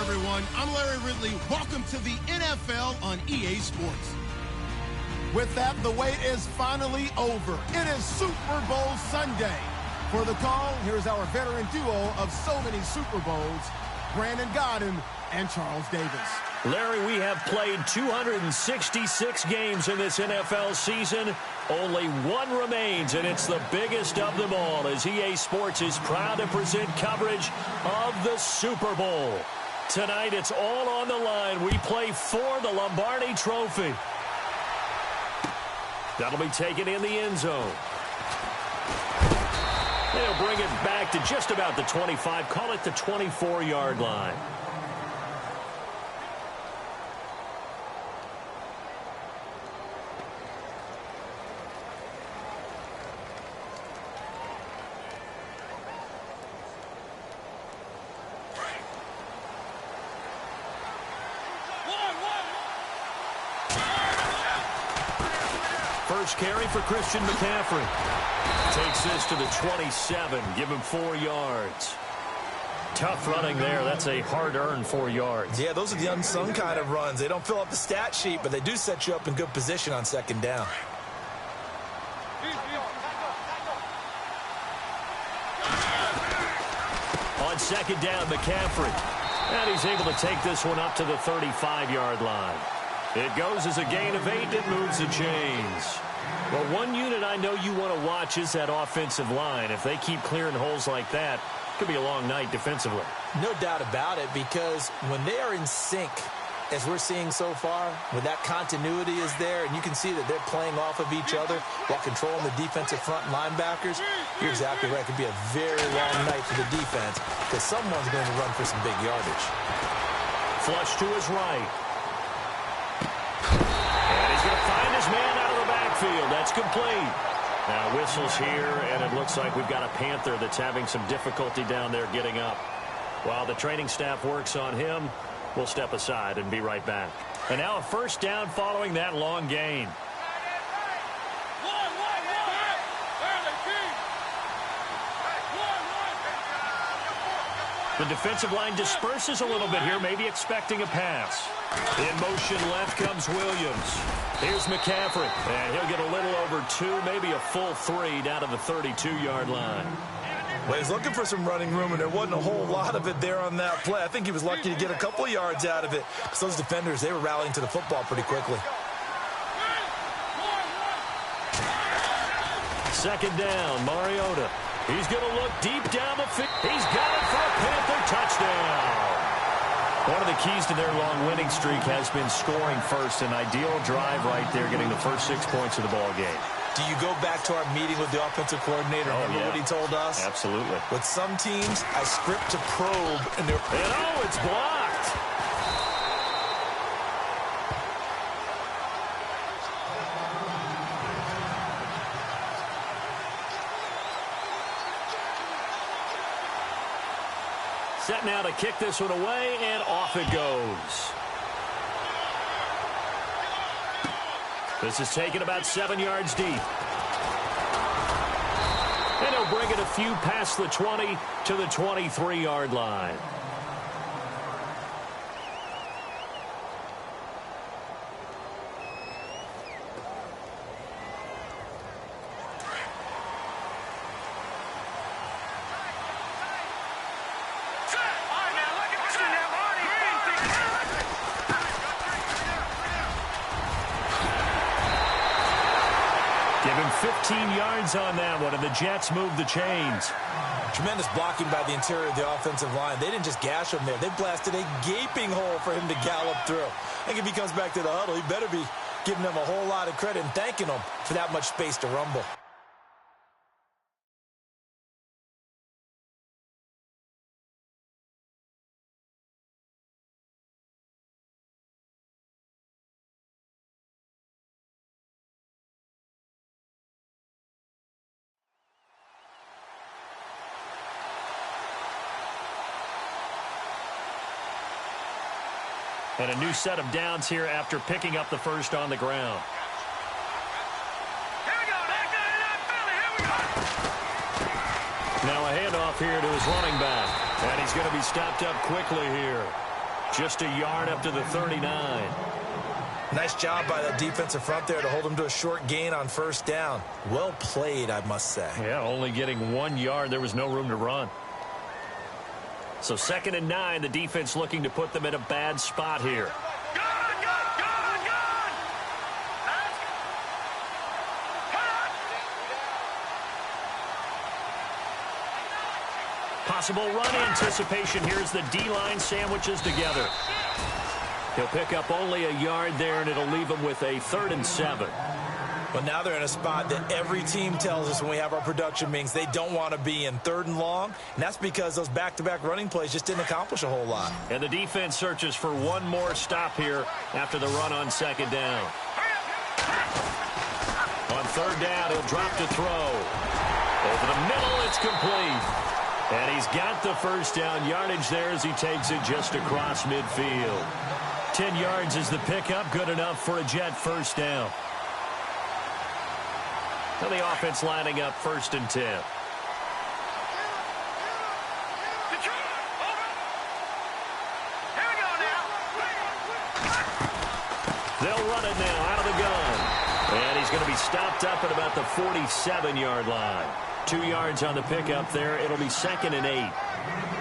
everyone. I'm Larry Ridley. Welcome to the NFL on EA Sports. With that, the wait is finally over. It is Super Bowl Sunday. For the call, here's our veteran duo of so many Super Bowls, Brandon Godden and Charles Davis. Larry, we have played 266 games in this NFL season. Only one remains, and it's the biggest of them all, as EA Sports is proud to present coverage of the Super Bowl. Tonight, it's all on the line. We play for the Lombardi Trophy. That'll be taken in the end zone. They'll bring it back to just about the 25, call it the 24-yard line. First carry for Christian McCaffrey. Takes this to the 27. Give him 4 yards. Tough running there. That's a hard-earned 4 yards. Yeah, those are the unsung kind of runs. They don't fill up the stat sheet, but they do set you up in good position on second down. On second down, McCaffrey. And he's able to take this one up to the 35-yard line. It goes as a gain of 8. It moves the chains. Well, one unit I know you want to watch is that offensive line. If they keep clearing holes like that, it could be a long night defensively. No doubt about it, because when they are in sync, as we're seeing so far, when that continuity is there, and you can see that they're playing off of each other while controlling the defensive front linebackers, you're exactly right. It could be a very long night for the defense, because someone's going to run for some big yardage. Flush to his right. And he's going to find his man out of the backfield. That's complete. Now whistles here, and it looks like we've got a Panther that's having some difficulty down there getting up. While the training staff works on him, we'll step aside and be right back. And now a first down following that long gain. The defensive line disperses a little bit here, maybe expecting a pass. In motion left comes Williams. Here's McCaffrey, and he'll get a little over 2, maybe a full 3 down to the 32-yard line. Well, he's looking for some running room, and there wasn't a whole lot of it there on that play. I think he was lucky to get a couple yards out of it. Because those defenders, they were rallying to the football pretty quickly. Second down, Mariota. He's going to look deep down the field. He's got it for a Panther touchdown. One of the keys to their long winning streak has been scoring first. An ideal drive right there, getting the first 6 points of the ball game. Do you go back to our meeting with the offensive coordinator? Remember what he told us? Absolutely. With some teams, I script to probe, and they're... And oh, it's blocked. Set now to kick this one away, and off it goes. This is taken about 7 yards deep. And he'll bring it a few past the 20 to the 23-yard line. Give him 15 yards on that one, and the Jets move the chains. Tremendous blocking by the interior of the offensive line. They didn't just gash him there. They blasted a gaping hole for him to gallop through. I think if he comes back to the huddle, he better be giving them a whole lot of credit and thanking them for that much space to rumble. And a new set of downs here after picking up the first on the ground. Now a handoff here to his running back. And he's going to be stopped up quickly here. Just a yard up to the 39. Nice job by that defensive front there to hold him to a short gain on first down. Well played, I must say. Yeah, only getting 1 yard. There was no room to run. So 2nd and 9, the defense looking to put them in a bad spot here. Possible run anticipation. Here's the D-line sandwiches together. He'll pick up only a yard there, and it'll leave him with a 3rd and 7. But now they're in a spot that every team tells us when we have our production meetings they don't want to be in, 3rd and long. And that's because those back-to-back running plays just didn't accomplish a whole lot. And the defense searches for one more stop here after the run on 2nd down. On 3rd down, he'll drop to throw. Over the middle, it's complete. And he's got the first down yardage there as he takes it just across midfield. 10 yards is the pickup, good enough for a Jet first down. Now the offense lining up 1st and 10. They'll run it now out of the gun. And he's going to be stopped up at about the 47-yard line. 2 yards on the pickup there. It'll be 2nd and 8.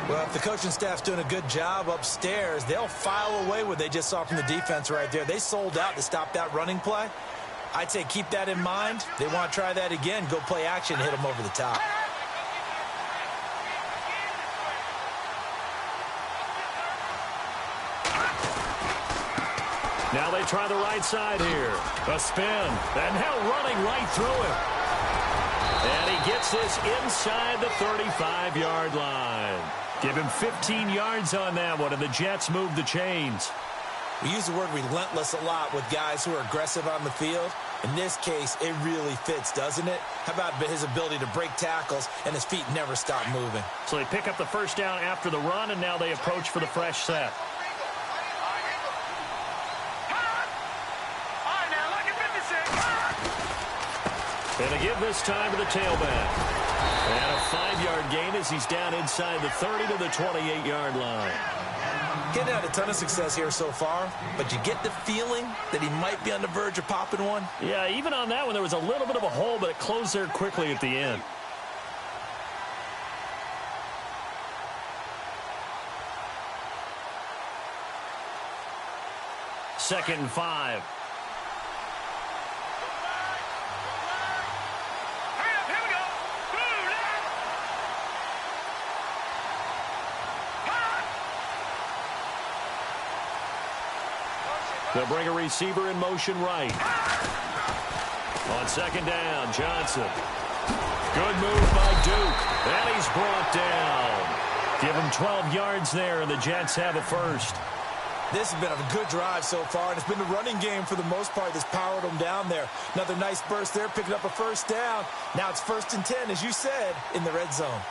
Well, if the coaching staff's doing a good job upstairs, they'll file away what they just saw from the defense right there. They sold out to stop that running play. I'd say keep that in mind. They want to try that again. Go play action, hit them over the top. Now they try the right side here. A spin. And now running right through him. And he gets this inside the 35-yard line. Give him 15 yards on that one, and the Jets move the chains. We use the word relentless a lot with guys who are aggressive on the field. In this case, it really fits, doesn't it? How about his ability to break tackles, and his feet never stop moving? So they pick up the first down after the run, and now they approach for the fresh set. And they give this time to the tailback. And a 5-yard gain as he's down inside the 30 to the 28-yard line. Getting had a ton of success here so far, but you get the feeling that he might be on the verge of popping one. Yeah, even on that one, there was a little bit of a hole, but it closed there quickly at the end. Second and 5. They'll bring a receiver in motion right. On 2nd down, Johnson. Good move by Duke. And he's brought down. Give him 12 yards there, and the Jets have a first. This has been a good drive so far, and it's been the running game for the most part that's powered them down there. Another nice burst there, picking up a first down. Now it's 1st and 10, as you said, in the red zone.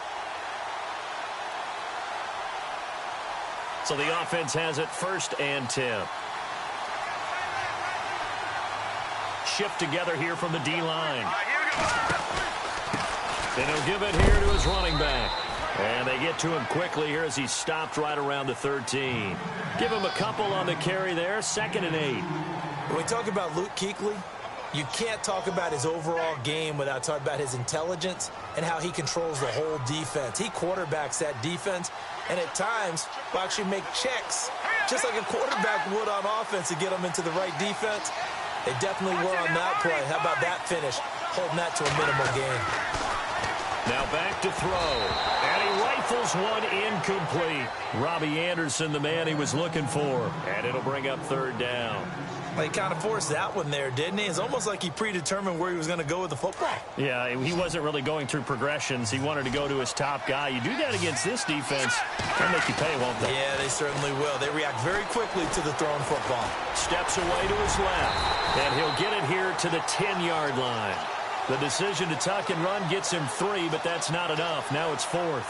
So the offense has it 1st and 10. Shift together here from the D-line. And he'll give it here to his running back. And they get to him quickly here as he's stopped right around the 13. Give him a couple on the carry there. 2nd and 8. When we talk about Luke Kuechly, you can't talk about his overall game without talking about his intelligence and how he controls the whole defense. He quarterbacks that defense, and at times will actually make checks, just like a quarterback would on offense to get them into the right defense. They definitely were on that play. How about that finish? Holding that to a minimal gain. Now back to throw. And he rifles one incomplete. Robbie Anderson, the man he was looking for. And it'll bring up 3rd down. Well, he kind of forced that one there, didn't he? It's almost like he predetermined where he was going to go with the football. Yeah, he wasn't really going through progressions. He wanted to go to his top guy. You do that against this defense, they'll make you pay, won't they? Yeah, they certainly will. They react very quickly to the thrown football. Steps away to his left, and he'll get it here to the 10-yard line. The decision to tuck and run gets him 3, but that's not enough. Now it's 4th.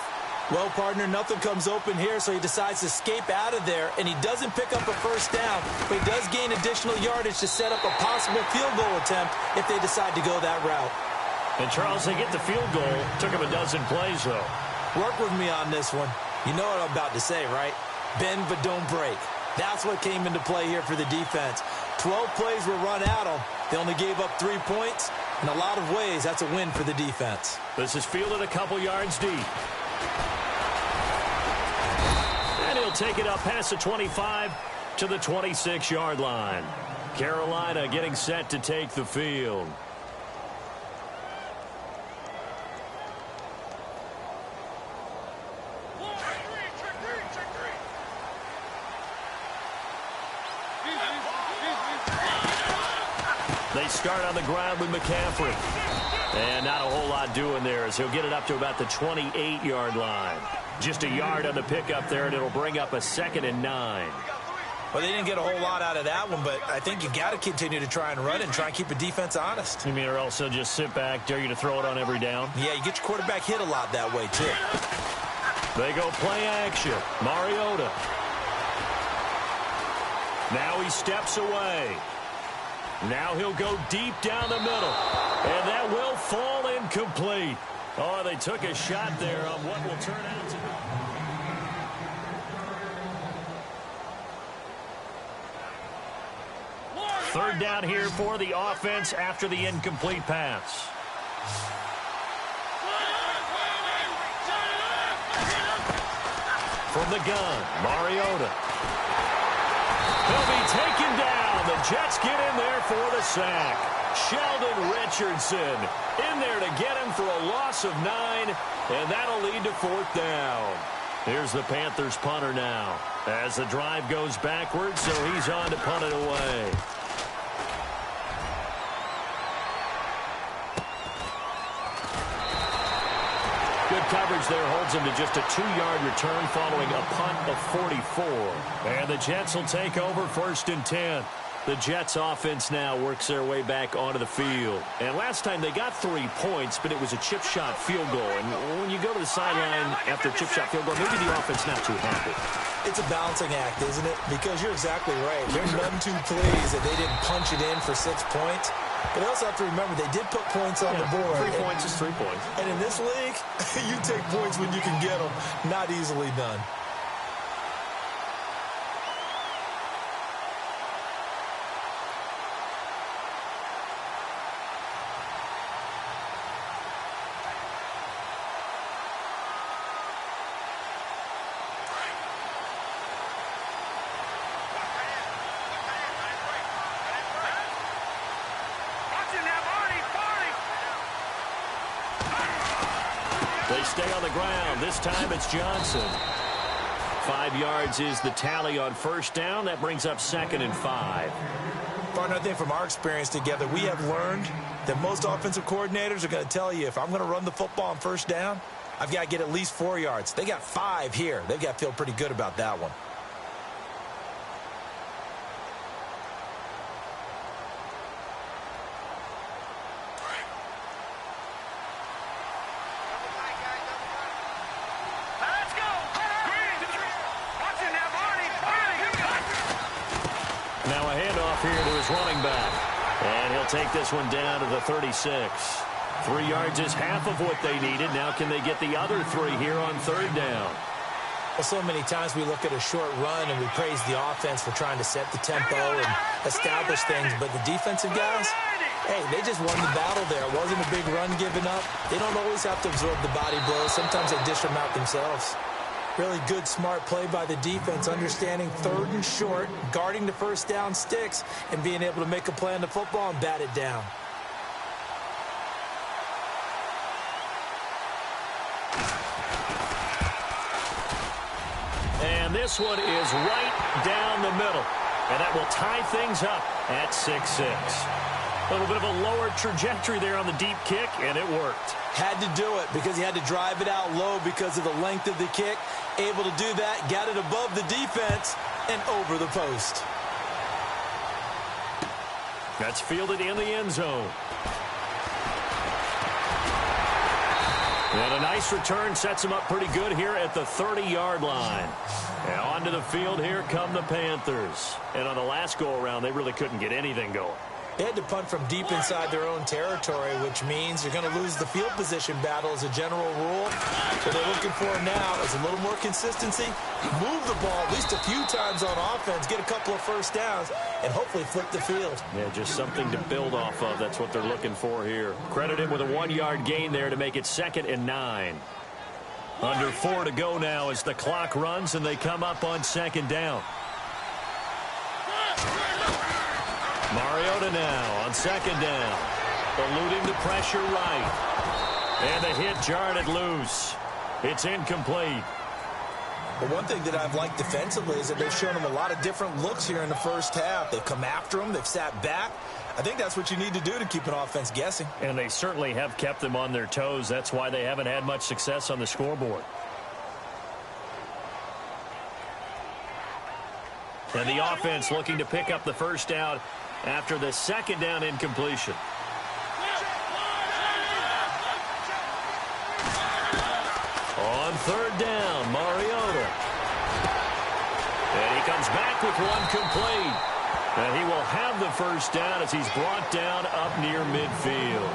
Well, partner, nothing comes open here, so he decides to escape out of there, and he doesn't pick up a first down, but he does gain additional yardage to set up a possible field goal attempt if they decide to go that route. And, Charles, they get the field goal. Took him a dozen plays, though. Work with me on this one. You know what I'm about to say, right? Bend but don't break. That's what came into play here for the defense. 12 plays were run at them. They only gave up 3 points. In a lot of ways, that's a win for the defense. This is fielded a couple yards deep. And he'll take it up past the 25 to the 26-yard line. Carolina getting set to take the field. They start on the ground with McCaffrey. And not a whole lot doing there as he'll get it up to about the 28-yard line. Just a yard on the pickup there, and it'll bring up a 2nd and 9. Well, they didn't get a whole lot out of that one, but I think you got to continue to try and run and try and keep a defense honest. You mean or else they'll just sit back, dare you to throw it on every down? Yeah, you get your quarterback hit a lot that way, too. They go play action. Mariota. Now he steps away. Now he'll go deep down the middle. And that will fall incomplete. Oh, they took a shot there on what will turn out to be. Third down here for the offense after the incomplete pass. From the gun, Mariota. He'll be taken down. The Jets get in there for the sack. Sheldon Richardson in there to get him for a loss of 9, and that'll lead to 4th down. Here's the Panthers punter now as the drive goes backwards, so he's on to punt it away. Good coverage there holds him to just a 2-yard return following a punt of 44. And the Jets will take over 1st and 10. The Jets offense now works their way back onto the field. And last time they got 3 points, but it was a chip shot field goal. And when you go to the sideline after a chip shot field goal, maybe the offense not too happy. It's a balancing act, isn't it? Because you're exactly right. There's none too pleased that they didn't punch it in for 6 points. But also have to remember, they did put points on the board. 3 points is 3 points. And in this league, you take points when you can get them. Not easily done. They stay on the ground. This time it's Johnson. 5 yards is the tally on 1st down. That brings up 2nd and 5. Another thing from our experience together, we have learned that most offensive coordinators are going to tell you, if I'm going to run the football on 1st down, I've got to get at least 4 yards. They got 5 here. They've got to feel pretty good about that one. Now a handoff here to his running back. And he'll take this one down to the 36. 3 yards is half of what they needed. Now can they get the other 3 here on 3rd down? Well, so many times we look at a short run and we praise the offense for trying to set the tempo and establish things. But the defensive guys, hey, they just won the battle there. It wasn't a big run given up. They don't always have to absorb the body blows. Sometimes they dish them out themselves. Really good, smart play by the defense, understanding 3rd and short, guarding the 1st down sticks, and being able to make a play on the football and bat it down. And this one is right down the middle. And that will tie things up at 6-6. A little bit of a lower trajectory there on the deep kick, and it worked. Had to do it because he had to drive it out low because of the length of the kick. Able to do that, got it above the defense and over the post. That's fielded in the end zone. And a nice return sets him up pretty good here at the 30-yard line. And onto the field here come the Panthers. And on the last go-around, they really couldn't get anything going. They had to punt from deep inside their own territory, which means you're going to lose the field position battle as a general rule. What they're looking for now is a little more consistency, move the ball at least a few times on offense, get a couple of first downs, and hopefully flip the field. Yeah, just something to build off of. That's what they're looking for here. Credit him with a 1-yard gain there to make it 2nd and 9. Under 4 to go now as the clock runs and they come up on 2nd down. Mariota now on 2nd down. Eluding the pressure right. And the hit jarred it loose. It's incomplete. But one thing that I've liked defensively is that they've shown them a lot of different looks here in the first half. They've come after them. They've sat back. I think that's what you need to do to keep an offense guessing. And they certainly have kept them on their toes. That's why they haven't had much success on the scoreboard. And the offense looking to pick up the first down after the 2nd down incompletion. On 3rd down, Mariota. And he comes back with one complete. And he will have the first down as he's brought down up near midfield.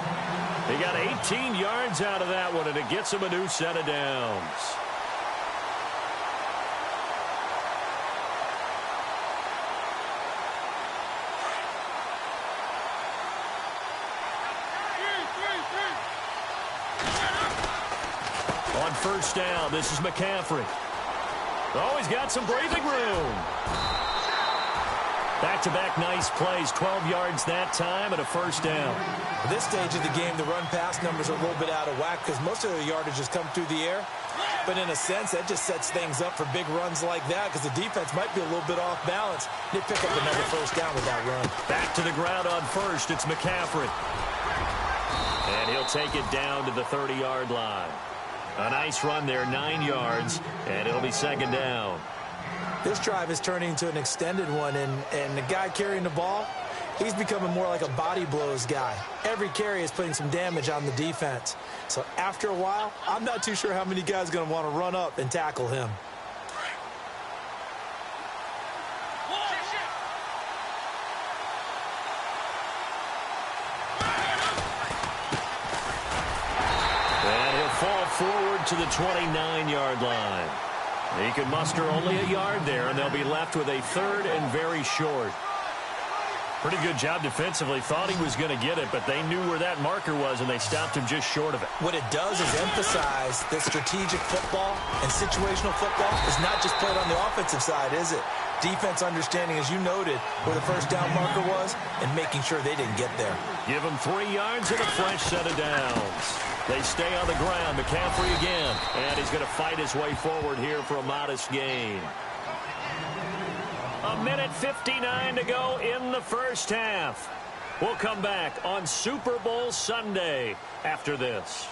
He got 18 yards out of that one, and it gets him a new set of downs. On 1st down, this is McCaffrey. Oh, he's got some breathing room. Back-to-back nice plays, 12 yards that time and a first down. At this stage of the game, the run-pass numbers are a little bit out of whack because most of the yardage has come through the air. But in a sense, that just sets things up for big runs like that because the defense might be a little bit off balance. They pick up another first down with that run. Back to the ground on 1st. It's McCaffrey. And he'll take it down to the 30-yard line. A nice run there, 9 yards, and it'll be 2nd down. This drive is turning into an extended one, and the guy carrying the ball, he's becoming more like a body blows guy. Every carry is putting some damage on the defense. So after a while, I'm not too sure how many guys are going to want to run up and tackle him. And he'll fall forward to the 29-yard line. He can muster only a yard there, and they'll be left with a 3rd and very short. Pretty good job defensively. Thought he was going to get it, but they knew where that marker was, and they stopped him just short of it. What it does is emphasize that strategic football and situational football is not just played on the offensive side, is it? Defense understanding, as you noted, where the first down marker was and making sure they didn't get there. Give him 3 yards and a fresh set of downs. They stay on the ground. McCaffrey again. And he's going to fight his way forward here for a modest gain. 1:59 to go in the first half. We'll come back on Super Bowl Sunday after this.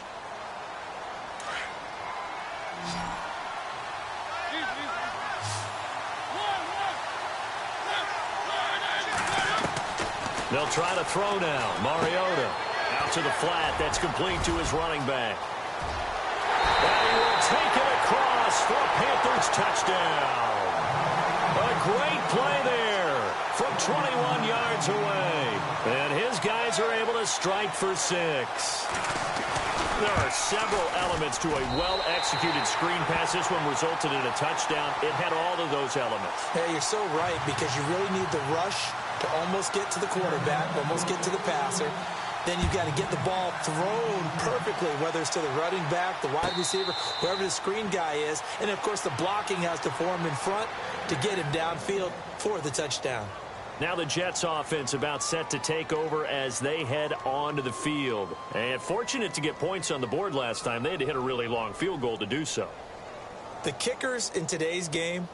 They'll try to throw now. Mariota out to the flat. That's complete to his running back. And he will take it across for a Panthers touchdown. A great play there from 21 yards away. And his guys are able to strike for 6. There are several elements to a well-executed screen pass. This one resulted in a touchdown. It had all of those elements. Yeah, you're so right, because you really need the rush to almost get to the quarterback, almost get to the passer. Then you've got to get the ball thrown perfectly, whether it's to the running back, the wide receiver, whoever the screen guy is. And, of course, the blocking has to form in front to get him downfield for the touchdown. Now the Jets offense about set to take over as they head onto the field. And fortunate to get points on the board last time. They had to hit a really long field goal to do so. The kickers in today's game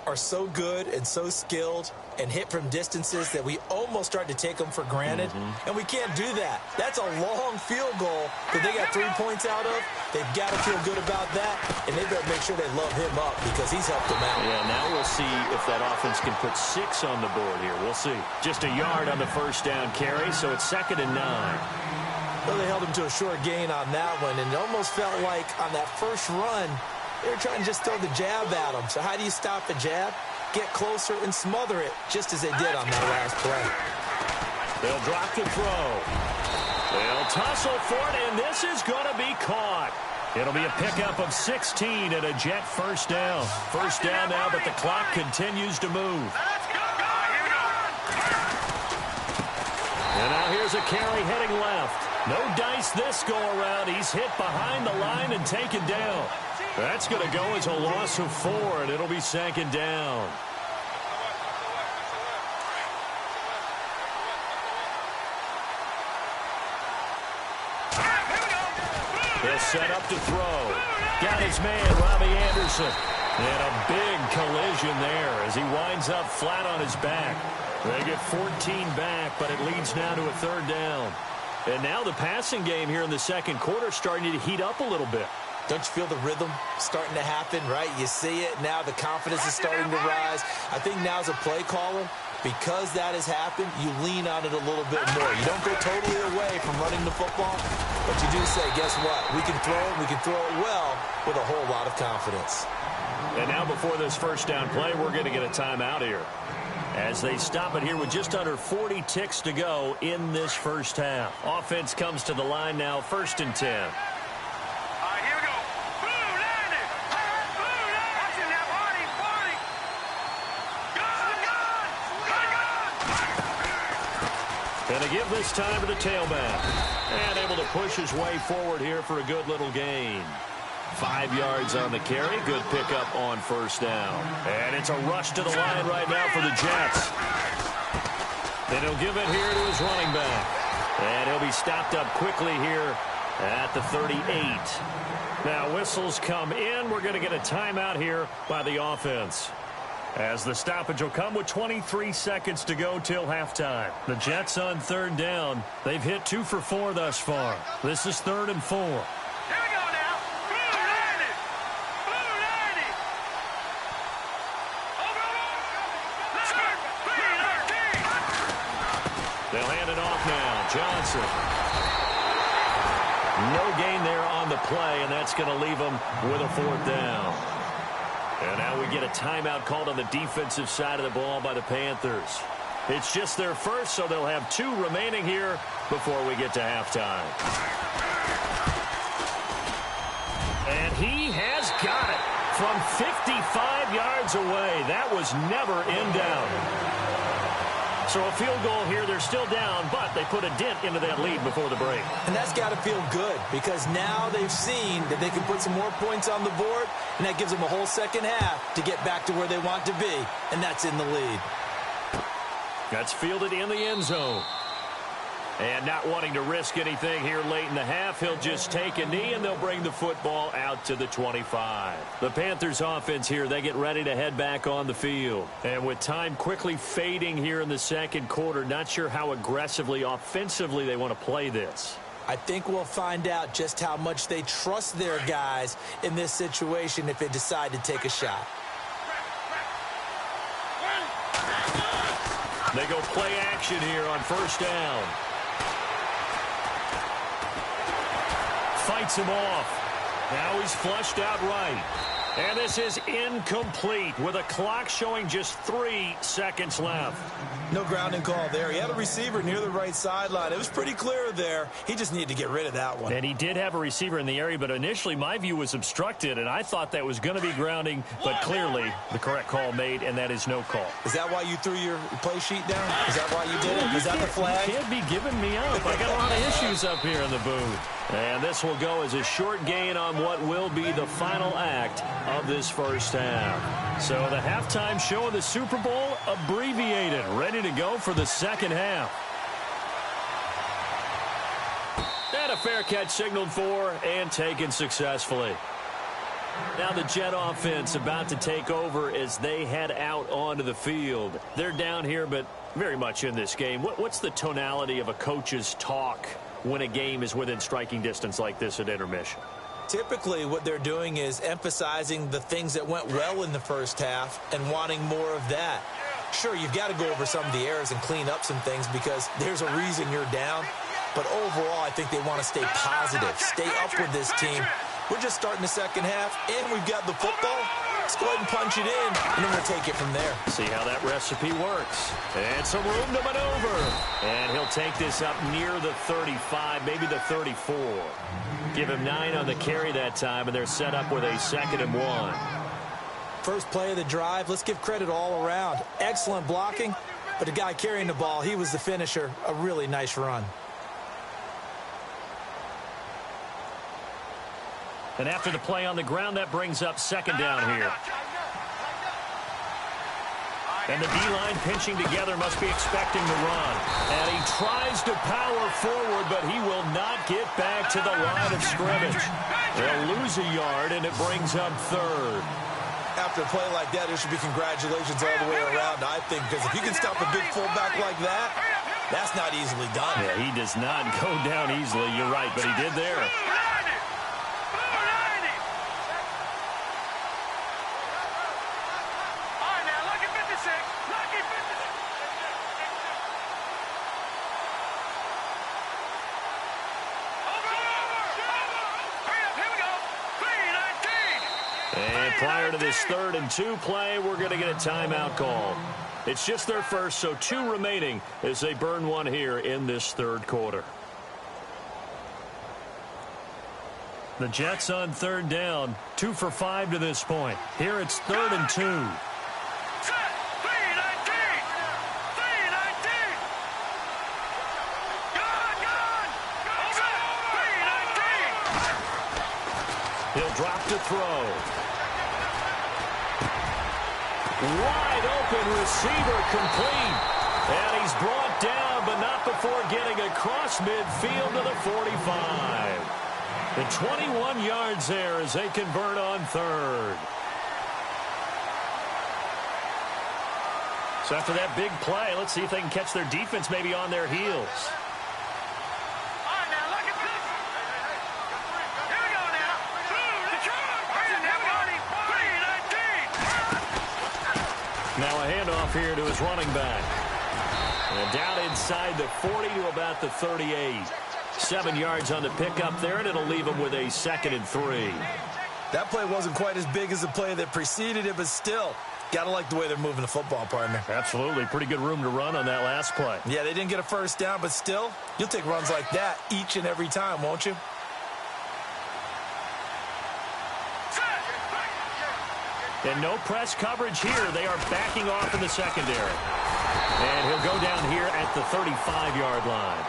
are so good and so skilled and hit from distances that we almost start to take them for granted. And we can't do that. That's a long field goal that they got 3 points out of. They've got to feel good about that, and they better make sure they love him up because he's helped them out. Yeah, now we'll see if that offense can put 6 on the board here. We'll see. Just a yard on the first down carry, so it's 2nd and 9. Well, they held him to a short gain on that one, and it almost felt like on that first run, they were trying to just throw the jab at him. So how do you stop a jab? Get closer and smother it, just as they did on that last play. They'll drop the throw. They'll tussle for it, and this is going to be caught. It'll be a pickup of 16 and a Jet first down. First down now, but the clock continues to move. And now here's a carry heading left. No dice this go-around. He's hit behind the line and taken down. That's going to go as a loss of 4, and it'll be second down. He'll set up to throw. Got his man, Robbie Anderson. And a big collision there as he winds up flat on his back. They get 14 back, but it leads now to a third down. And now the passing game here in the second quarter starting to heat up a little bit. Don't you feel the rhythm starting to happen, right? You see it now. The confidence is starting to rise. I think now as a play caller, because that has happened, you lean on it a little bit more. You don't go totally away from running the football, but you do say, guess what? We can throw it. We can throw it well with a whole lot of confidence. And now before this first down play, we're going to get a timeout here, as they stop it here with just under 40 ticks to go in this first half. Offense comes to the line now, 1st and 10. Here we go. Blue landed. Blue landed. Watch it now, party, party. Gun. And to give this time to the tailback. And able to push his way forward here for a good little gain. 5 yards on the carry. Good pickup on first down. And it's a rush to the line right now for the Jets. Then he'll give it here to his running back. And he'll be stopped up quickly here at the 38. Now whistles come in. We're going to get a timeout here by the offense, as the stoppage will come with 23 seconds to go till halftime. The Jets on third down. They've hit 2 for 4 thus far. This is 3rd and 4. They'll hand it off now. Johnson. No gain there on the play, and that's going to leave them with a 4th down. And now we get a timeout called on the defensive side of the ball by the Panthers. It's just their first, so they'll have 2 remaining here before we get to halftime. And he has got it from 55 yards away. That was never in doubt. So a field goal here. They're still down, but they put a dent into that lead before the break. And that's got to feel good, because now they've seen that they can put some more points on the board, and that gives them a whole second half to get back to where they want to be, and that's in the lead. That's fielded in the end zone. And not wanting to risk anything here late in the half, he'll just take a knee, and they'll bring the football out to the 25. The Panthers offense here, they get ready to head back on the field. And with time quickly fading here in the second quarter, not sure how aggressively, offensively they want to play this. I think we'll find out just how much they trust their guys in this situation if they decide to take a shot. They go play action here on first down. Fights him off. Now he's flushed out right. And this is incomplete with a clock showing just 3 seconds left. No grounding call there. He had a receiver near the right sideline. It was pretty clear there. He just needed to get rid of that one. And he did have a receiver in the area, but initially my view was obstructed, and I thought that was going to be grounding, but clearly the correct call made, and that is no call. Is that why you threw your play sheet down? Is that why you did it? Is that the flag? You can't be giving me up. I got a lot of issues up here in the booth. And this will go as a short gain on what will be the final act of this first half. So the halftime show of the Super Bowl abbreviated, ready to go for the second half. And a fair catch signaled for and taken successfully. Now the Jet offense about to take over as they head out onto the field. They're down here, but very much in this game. What's the tonality of a coach's talk when a game is within striking distance like this at intermission? Typically, what they're doing is emphasizing the things that went well in the first half and wanting more of that. Sure, you've got to go over some of the errors and clean up some things because there's a reason you're down. But overall, I think they want to stay positive, stay up with this team. We're just starting the second half, and we've got the football. Let's go ahead and punch it in, and then we'll take it from there. See how that recipe works. And some room to maneuver. And he'll take this up near the 35, maybe the 34. Give him 9 on the carry that time, and they're set up with a 2nd and 1. First play of the drive, let's give credit all around. Excellent blocking, but the guy carrying the ball, he was the finisher. A really nice run. And after the play on the ground, that brings up 2nd down here. And the D-line pinching together must be expecting the run. And he tries to power forward, but he will not get back to the line of scrimmage. They'll lose a yard, and it brings up 3rd. After a play like that, there should be congratulations all the way around, I think, because if you can stop a big fullback like that, that's not easily done. Yeah, he does not go down easily. You're right, but he did there. And prior to this 3rd and 2 play, we're going to get a timeout call. It's just their first, so 2 remaining as they burn one here in this 3rd quarter. The Jets on 3rd down, 2 for 5 to this point. Here it's 3rd and 2. He'll drop to throw. Wide open receiver complete. And he's brought down, but not before getting across midfield to the 45. The 21 yards there as they convert on 3rd. So after that big play, let's see if they can catch their defense maybe on their heels. Now a handoff here to his running back. And down inside the 40 to about the 38. 7 yards on the pickup there, and it'll leave him with a 2nd and 3. That play wasn't quite as big as the play that preceded it, but still, got to like the way they're moving the football, partner. Absolutely. Pretty good room to run on that last play. Yeah, they didn't get a first down, but still, you'll take runs like that each and every time, won't you? And no press coverage here. They are backing off in the secondary. And he'll go down here at the 35-yard line.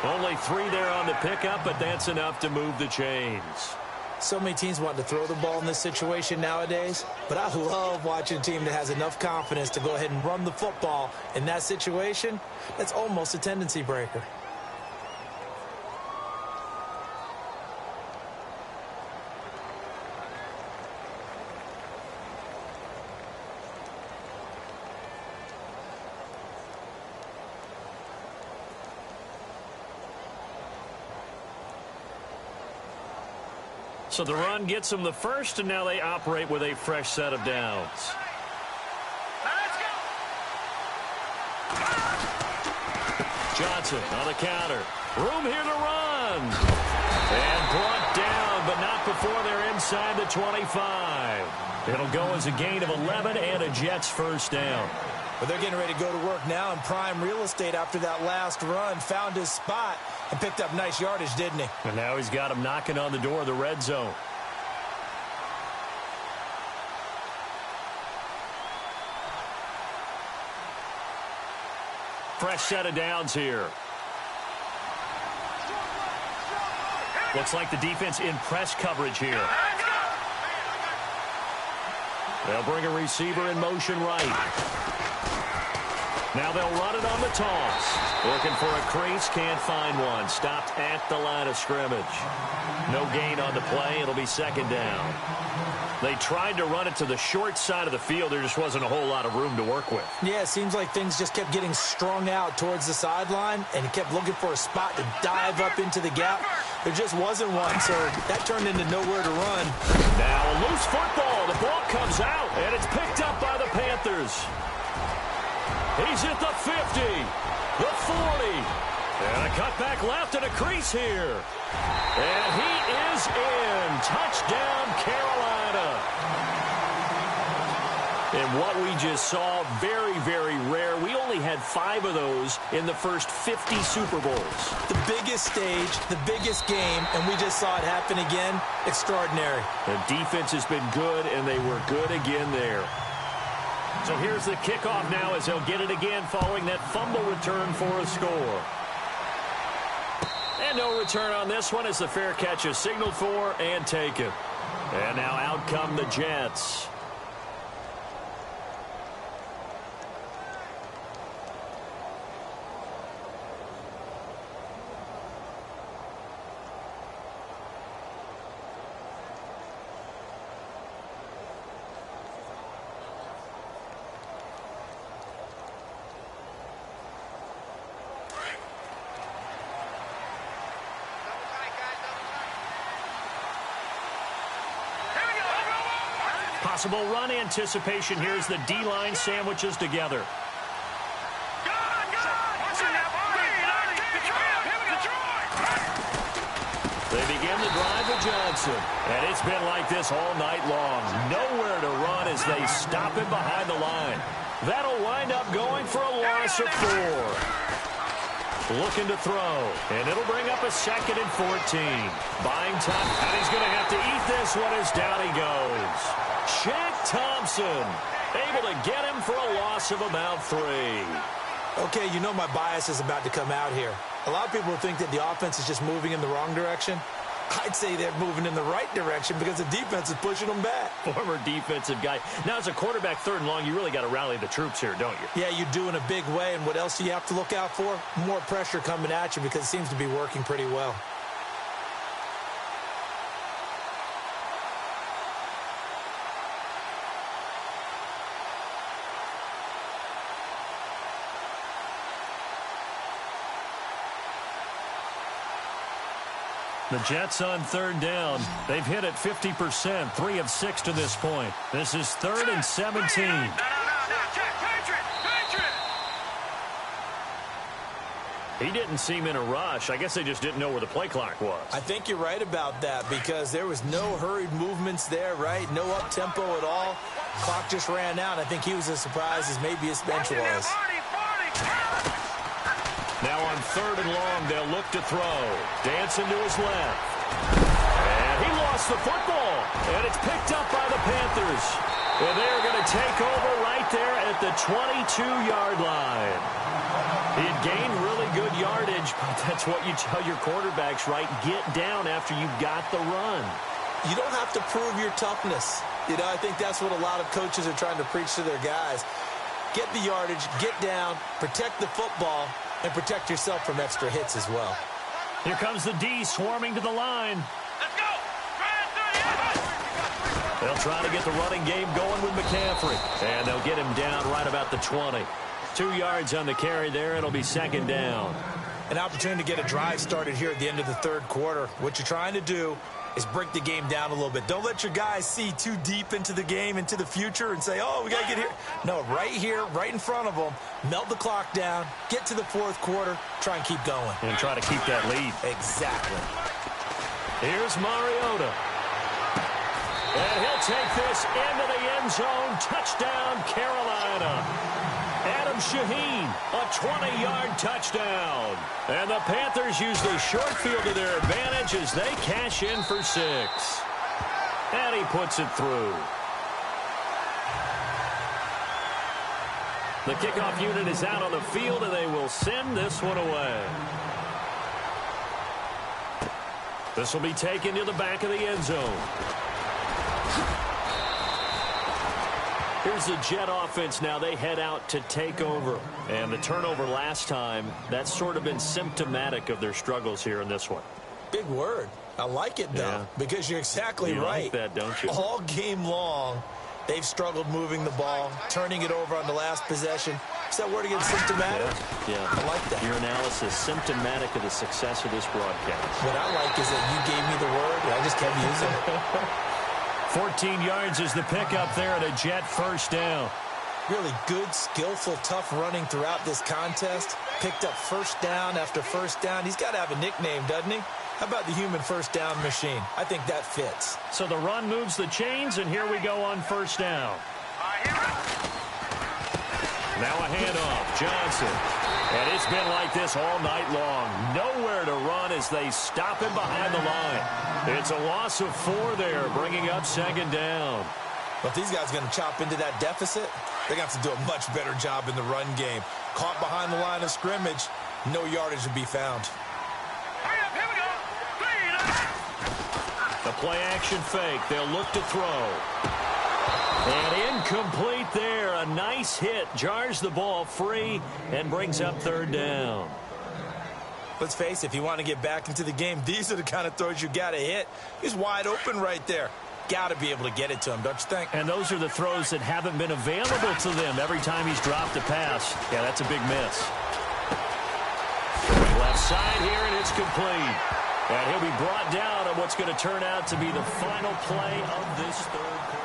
Only 3 there on the pickup, but that's enough to move the chains. So many teams want to throw the ball in this situation nowadays, but I love watching a team that has enough confidence to go ahead and run the football. In that situation, that's almost a tendency breaker. So the run gets them the first, and now they operate with a fresh set of downs. Johnson on the counter. Room here to run. And brought down, but not before they're inside the 25. It'll go as a gain of 11 and a Jets first down. But they're getting ready to go to work now in prime real estate after that last run. Found his spot and picked up nice yardage, didn't he? And now he's got him knocking on the door of the red zone. Fresh set of downs here. Looks like the defense in press coverage here. They'll bring a receiver in motion right. Now they'll run it on the toss. Looking for a crease, can't find one. Stopped at the line of scrimmage. No gain on the play. It'll be 2nd down. They tried to run it to the short side of the field. There just wasn't a whole lot of room to work with. Yeah, it seems like things just kept getting strung out towards the sideline, and he kept looking for a spot to dive up into the gap. There just wasn't one, so that turned into nowhere to run. Now a loose football. The ball comes out, and it's picked up by the Panthers. He's at the 50, the 40, and a cutback left and a crease here. And he is in. Touchdown, Carolina. And what we just saw, very, very rare. We only had 5 of those in the first 50 Super Bowls. The biggest stage, the biggest game, and we just saw it happen again. Extraordinary. The defense has been good, and they were good again there. So here's the kickoff now as they'll get it again following that fumble return for a score. And no return on this one as the fair catch is signaled for and taken. And now out come the Jets. Possible run anticipation. Here's the D-line sandwiches together. They begin the drive with Johnson. And it's been like this all night long. Nowhere to run as they stop him behind the line. That'll wind up going for a loss of 4. Looking to throw. And it'll bring up a 2nd and 14. Buying time. And he's going to have to eat this one as down he goes. Shaq Thompson able to get him for a loss of about 3. Okay, you know my bias is about to come out here. A lot of people think that the offense is just moving in the wrong direction. I'd say they're moving in the right direction because the defense is pushing them back. Former defensive guy. Now, as a quarterback, 3rd and long, you really got to rally the troops here, don't you? Yeah, you do in a big way. And what else do you have to look out for? More pressure coming at you because it seems to be working pretty well. The Jets on 3rd down. They've hit it 50%, 3 of 6 to this point. This is 3rd and 17. He didn't seem in a rush. I guess they just didn't know where the play clock was. I think you're right about that because there was no hurried movements there, right? No up-tempo at all. Clock just ran out. I think he was as surprised as maybe his bench was. Now on 3rd and long, they'll look to throw. Dancing to his left. And he lost the football. And it's picked up by the Panthers. And they're going to take over right there at the 22-yard line. He had gained really good yardage, but that's what you tell your quarterbacks, right? Get down after you've got the run. You don't have to prove your toughness. You know, I think that's what a lot of coaches are trying to preach to their guys. Get the yardage, get down, protect the football, and protect yourself from extra hits as well. Here comes the D swarming to the line. Let's go. They'll try to get the running game going with McCaffrey. And they'll get him down right about the 20. 2 yards on the carry there. It'll be 2nd down. An opportunity to get a drive started here at the end of the 3rd quarter. What you're trying to do is break the game down a little bit. Don't let your guys see too deep into the game, into the future, and say, oh, we got to get here. No, right here, right in front of them, melt the clock down, get to the 4th quarter, try and keep going. And try to keep that lead. Exactly. Here's Mariota. And he'll take this into the end zone. Touchdown, Carolina. Adam Shaheen, a 20-yard touchdown. And the Panthers use the short field to their advantage as they cash in for 6. And he puts it through. The kickoff unit is out on the field, and they will send this one away. This will be taken to the back of the end zone. Here's the Jet offense now. They head out to take over. And the turnover last time, that's sort of been symptomatic of their struggles here in this one. Big word. I like it, though, because you're exactly right. You like that, don't you? All game long, they've struggled moving the ball, turning it over on the last possession. Is that word again, symptomatic? Yeah. I like that. Your analysis, symptomatic of the success of this broadcast. What I like is that you gave me the word, and I just kept using it. 14 yards is the pickup there at a Jet 1st down. Really good, skillful, tough running throughout this contest. Picked up 1st down after 1st down. He's got to have a nickname, doesn't he? How about the human 1st down machine? I think that fits. So the run moves the chains, and here we go on 1st down. Now a handoff. Johnson. And it's been like this all night long. Nowhere to run as they stop him behind the line. It's a loss of 4 there, bringing up 2nd down. But if these guys are going to chop into that deficit, they're going to have to do a much better job in the run game. Caught behind the line of scrimmage, no yardage to be found. Hurry up, here we go. The play-action fake. They'll look to throw. And incomplete there. A nice hit. Jars the ball free and brings up 3rd down. Let's face it, if you want to get back into the game, these are the kind of throws you got to hit. He's wide open right there. Got to be able to get it to him, don't you think? And those are the throws that haven't been available to them every time he's dropped a pass. Yeah, that's a big miss. Left side here, and it's complete. And he'll be brought down on what's going to turn out to be the final play of this 3rd quarter.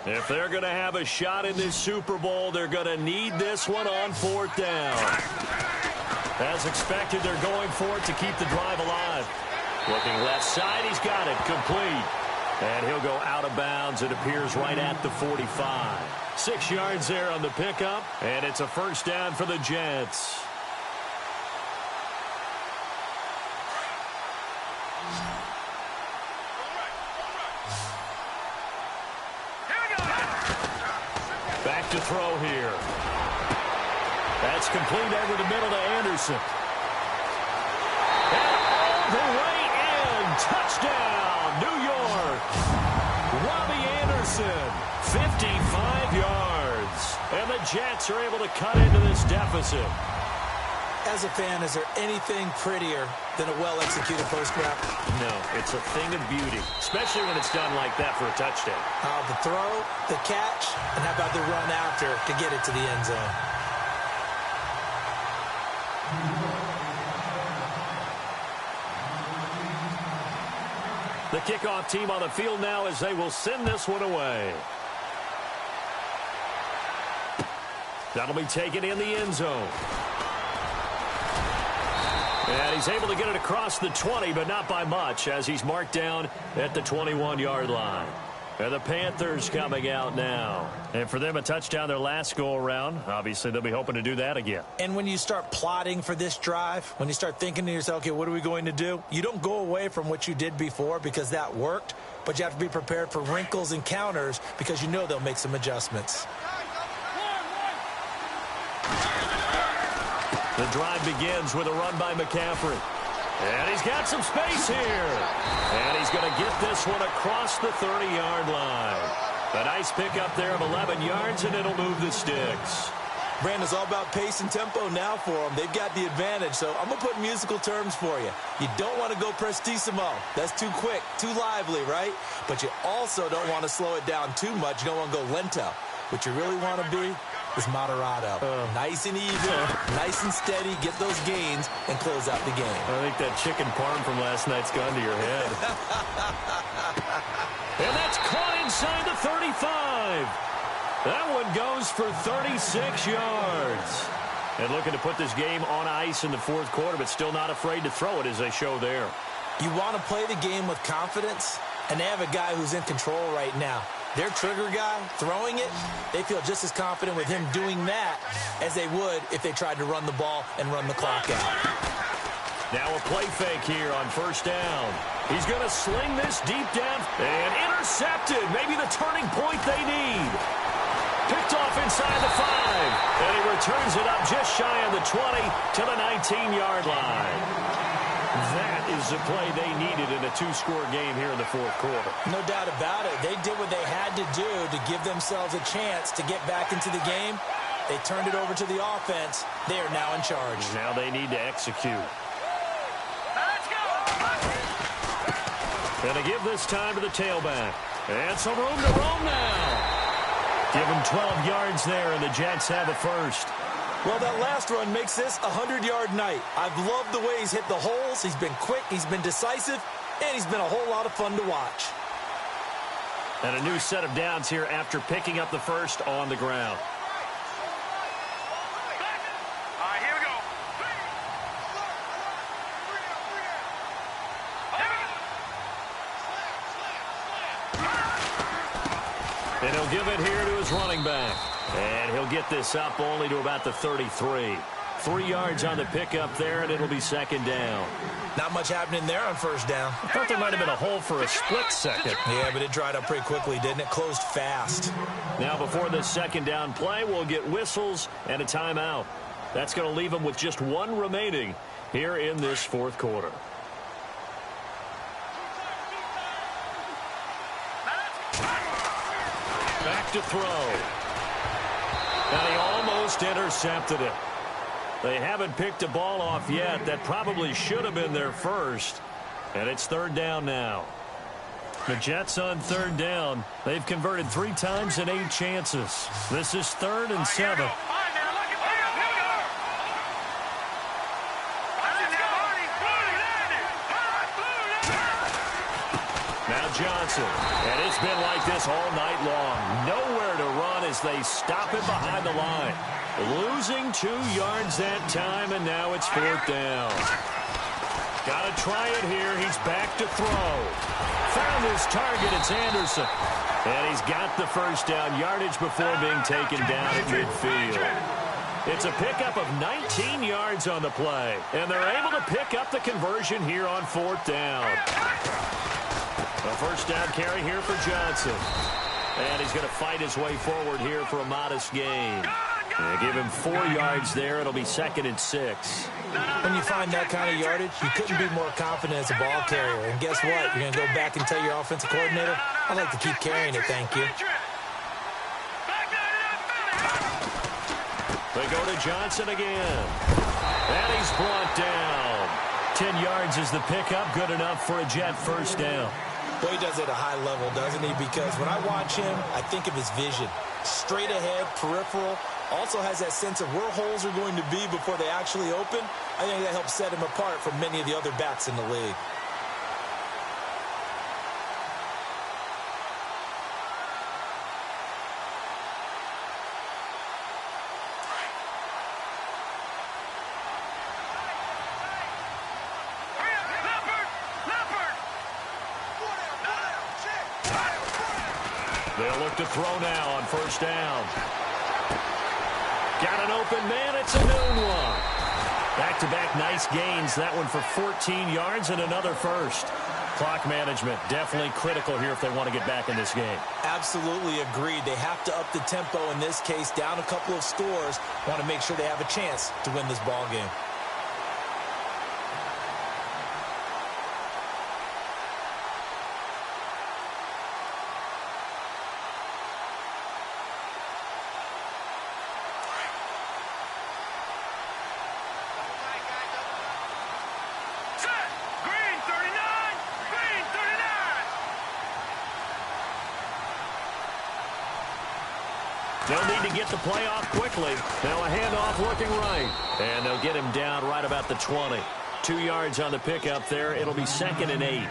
If they're going to have a shot in this Super Bowl, they're going to need this one on 4th down. As expected, they're going for it to keep the drive alive. Looking left side, he's got it, complete. And he'll go out of bounds. It appears right at the 45. 6 yards there on the pickup, and it's a 1st down for the Jets. Back to throw here. That's complete over the middle to Anderson. And all the way in. Touchdown, New York. Robbie Anderson, 55 yards. And the Jets are able to cut into this deficit. As a fan, is there anything prettier than a well-executed post route? No, it's a thing of beauty, especially when it's done like that for a touchdown. The throw, the catch, and how about the run after to get it to the end zone? The kickoff team on the field now as they will send this one away. That'll be taken in the end zone. And he's able to get it across the 20, but not by much, as he's marked down at the 21-yard line. And the Panthers coming out now. And for them, a touchdown their last go-around. Obviously, they'll be hoping to do that again. And when you start plotting for this drive, when you start thinking to yourself, okay, what are we going to do? You don't go away from what you did before because that worked, but you have to be prepared for wrinkles and counters because you know they'll make some adjustments. The drive begins with a run by McCaffrey. And he's got some space here. And he's going to get this one across the 30-yard line. A nice pickup there of 11 yards, and it'll move the sticks. Brandon, it's all about pace and tempo now for them. They've got the advantage, so I'm going to put musical terms for you. You don't want to go prestissimo. That's too quick, too lively, right? But you also don't want to slow it down too much. You don't want to go lento. What you really want to be is moderato. Nice and even, nice and steady, get those gains, and close out the game. I think that chicken parm from last night's gone to your head. And that's caught inside the 35. That one goes for 36 yards. And looking to put this game on ice in the 4th quarter, but still not afraid to throw it as they show there. You want to play the game with confidence, and they have a guy who's in control right now. Their trigger guy throwing it, they feel just as confident with him doing that as they would if they tried to run the ball and run the clock out. Now a play fake here on 1st down. He's going to sling this deep down and intercepted. Maybe the turning point they need. Picked off inside the 5. And he returns it up just shy of the 20 to the 19-yard line. That is the play they needed in a 2-score game here in the 4th quarter. No doubt about it. They did what they had to do to give themselves a chance to get back into the game. They turned it over to the offense. They are now in charge. Now they need to execute. Let's go. And to give this time to the tailback. And some room to roam now. Give him 12 yards there, and the Jets have a first. Well, that last run makes this a 100-yard night. I've loved the way he's hit the holes. He's been quick, he's been decisive, and he's been a whole lot of fun to watch. And a new set of downs here after picking up the first on the ground. And he'll give it here to his running back. And he'll get this up only to about the 33. 3 yards on the pickup there, and it'll be second down. Not much happening there on first down. I thought there might have been a hole for a split second. Yeah, but it dried up pretty quickly, didn't it? Closed fast. Now before this second down play, we'll get whistles and a timeout. That's going to leave them with just 1 remaining here in this fourth quarter. Back to throw. And he almost intercepted it. They haven't picked a ball off yet. That probably should have been their first. And it's third down now. The Jets on third down. They've converted 3 times in 8 chances. This is 3rd and 7. Now Johnson. And it's been like this all night long. Nowhere to run as they stop him behind the line. Losing 2 yards that time, and now it's 4th down. Got to try it here. He's back to throw. Found his target. It's Anderson. And he's got the first down yardage before being taken down at midfield. It's a pickup of 19 yards on the play, and they're able to pick up the conversion here on 4th down. A first down carry here for Johnson. And he's going to fight his way forward here for a modest gain. They give him 4 yards there. It'll be 2nd and 6. When you find that kind of yardage, you couldn't be more confident as a ball carrier. And guess what? You're going to go back and tell your offensive coordinator, I'd like to keep carrying it, thank you. They go to Johnson again. And he's brought down. 10 yards is the pickup. Good enough for a Jet first down. Well, he does it at a high level, doesn't he? Because when I watch him, I think of his vision. Straight ahead, peripheral. Also has that sense of where holes are going to be before they actually open. I think that helps set him apart from many of the other backs in the league. They'll look to throw now on first down. Got an open man. It's a noon one. Back-to-back nice gains. That one for 14 yards and another first. Clock management definitely critical here if they want to get back in this game. Absolutely agreed. They have to up the tempo in this case, down a couple of scores. Want to make sure they have a chance to win this ball game. They'll need to get the play off quickly. Now a handoff looking right. And they'll get him down right about the 20. 2 yards on the pickup there. It'll be 2nd and 8.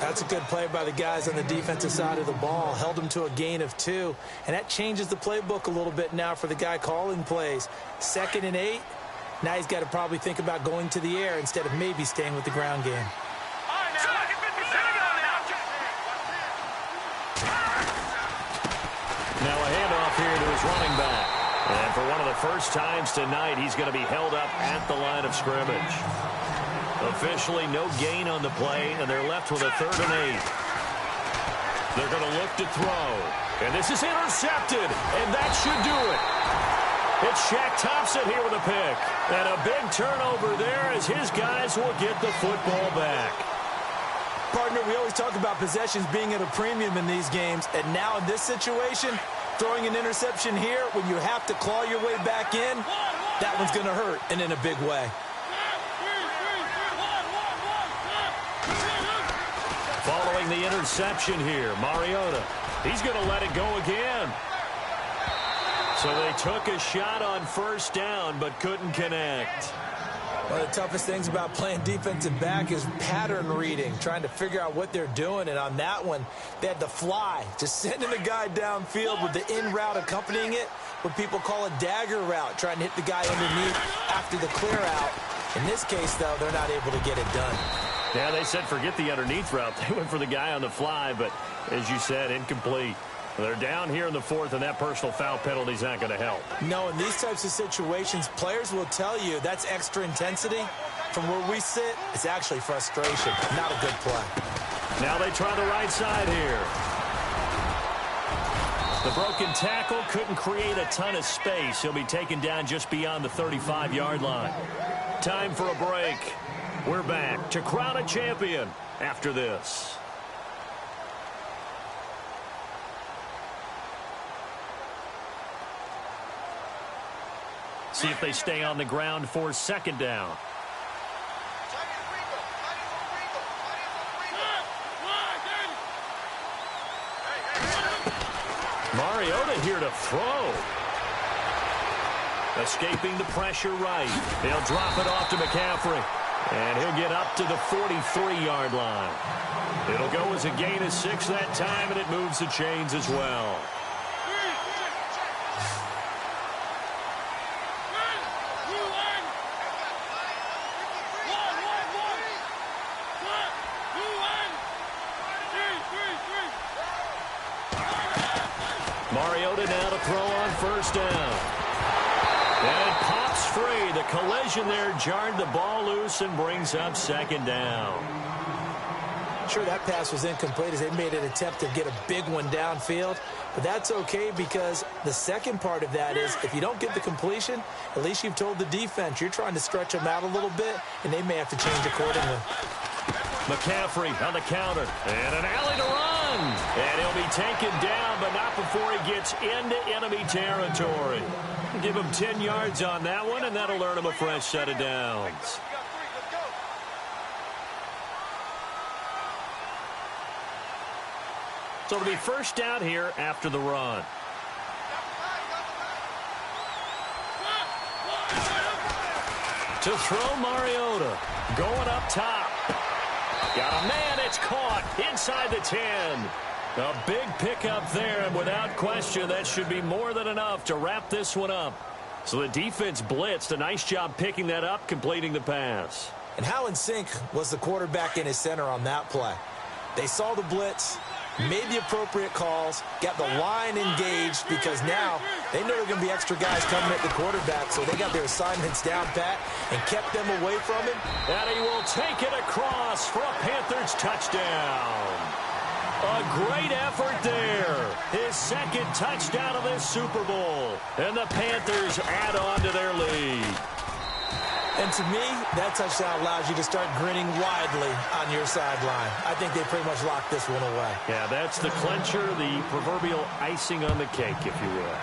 That's a good play by the guys on the defensive side of the ball. Held him to a gain of 2. And that changes the playbook a little bit now for the guy calling plays. 2nd and 8. Now he's got to probably think about going to the air instead of maybe staying with the ground game. Now a handoff here to his running back. And for one of the first times tonight, he's going to be held up at the line of scrimmage. Officially no gain on the play, and they're left with a 3rd and 8. They're going to look to throw. And this is intercepted, and that should do it. It's Shaq Thompson here with a pick. And a big turnover there as his guys will get the football back. Partner, we always talk about possessions being at a premium in these games, and now in this situation, throwing an interception here when you have to claw your way back in, that one's going to hurt, and in a big way. Following the interception here, Mariota, he's going to let it go again. So they took a shot on first down, but couldn't connect. One of the toughest things about playing defensive back is pattern reading, trying to figure out what they're doing. And on that one, they had the fly, just sending the guy downfield with the in route accompanying it, what people call a dagger route, trying to hit the guy underneath after the clear out. In this case, though, they're not able to get it done. Yeah, they said forget the underneath route. They went for the guy on the fly, but as you said, incomplete. They're down here in the fourth, and that personal foul penalty is not going to help. No, in these types of situations, players will tell you that's extra intensity. From where we sit, it's actually frustration, not a good play. Now they try the right side here. The broken tackle couldn't create a ton of space. He'll be taken down just beyond the 35-yard line. Time for a break. We're back to crown a champion after this. See if they stay on the ground for second down. Mariota here to throw. Escaping the pressure right. They'll drop it off to McCaffrey. And he'll get up to the 43-yard line. It'll go as a gain of 6 that time, and it moves the chains as well. Mariota now to throw on first down. And it pops free. The collision there jarred the ball loose and brings up second down. Sure, that pass was incomplete as they made an attempt to get a big one downfield. But that's okay because the second part of that is if you don't get the completion, at least you've told the defense you're trying to stretch them out a little bit, and they may have to change accordingly. McCaffrey on the counter. And an alley to run. And he'll be taken down, but not before he gets into enemy territory. Give him 10 yards on that one, and that'll earn him a fresh set of downs. So it'll be first down here after the run. To throw Mariota. Going up top. Got a man, it's caught inside the 10. A big pickup there, and without question, that should be more than enough to wrap this one up. So the defense blitzed. A nice job picking that up, completing the pass. And how in sync was the quarterback and his center on that play? They saw the blitz, made the appropriate calls, got the line engaged because now they know there are going to be extra guys coming at the quarterback, so they got their assignments down pat and kept them away from him. And he will take it across for a Panthers touchdown. A great effort there. His second touchdown of this Super Bowl. And the Panthers add on to their lead. And to me, that touchdown allows you to start grinning widely on your sideline. I think they pretty much locked this one away. Yeah, that's the clincher, the proverbial icing on the cake, if you will.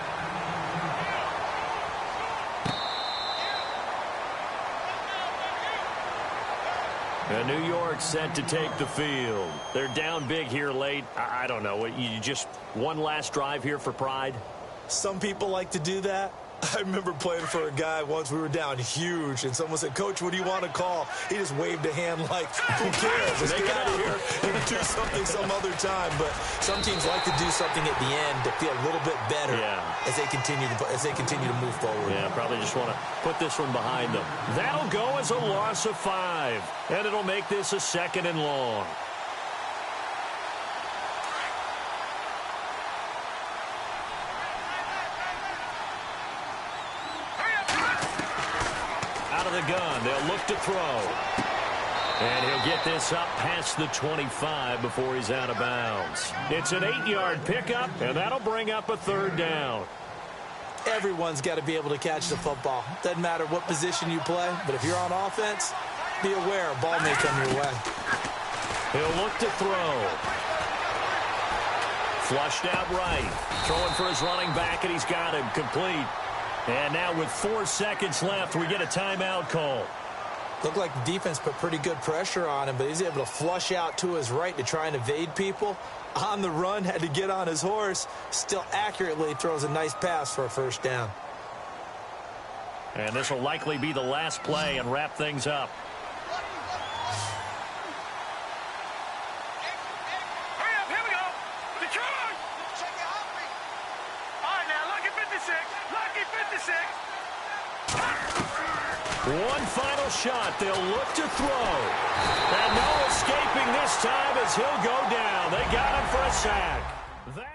And New York set to take the field. They're down big here late. I don't know. You just one last drive here for pride? Some people like to do that. I remember playing for a guy once. We were down huge, and someone said, "Coach, what do you want to call?" He just waved a hand like, who cares? Let's get out of here and do something some other time. But some teams like to do something at the end to feel a little bit better as they continue to move forward. Yeah, probably just want to put this one behind them. That'll go as a loss of 5, and it'll make this a 2nd and long. The gun. They'll look to throw. And he'll get this up past the 25 before he's out of bounds. It's an 8-yard pickup, and that'll bring up a 3rd down. Everyone's got to be able to catch the football. Doesn't matter what position you play, but if you're on offense, be aware a ball may come your way. He'll look to throw. Flushed out right. Throwing for his running back, and he's got him complete. And now with 4 seconds left, we get a timeout call. Looked like the defense put pretty good pressure on him, but he's able to flush out to his right to try and evade people. On the run, had to get on his horse. Still accurately throws a nice pass for a 1st down. And this will likely be the last play and wrap things up. One final shot. They'll look to throw. And no escaping this time as he'll go down. They got him for a sack.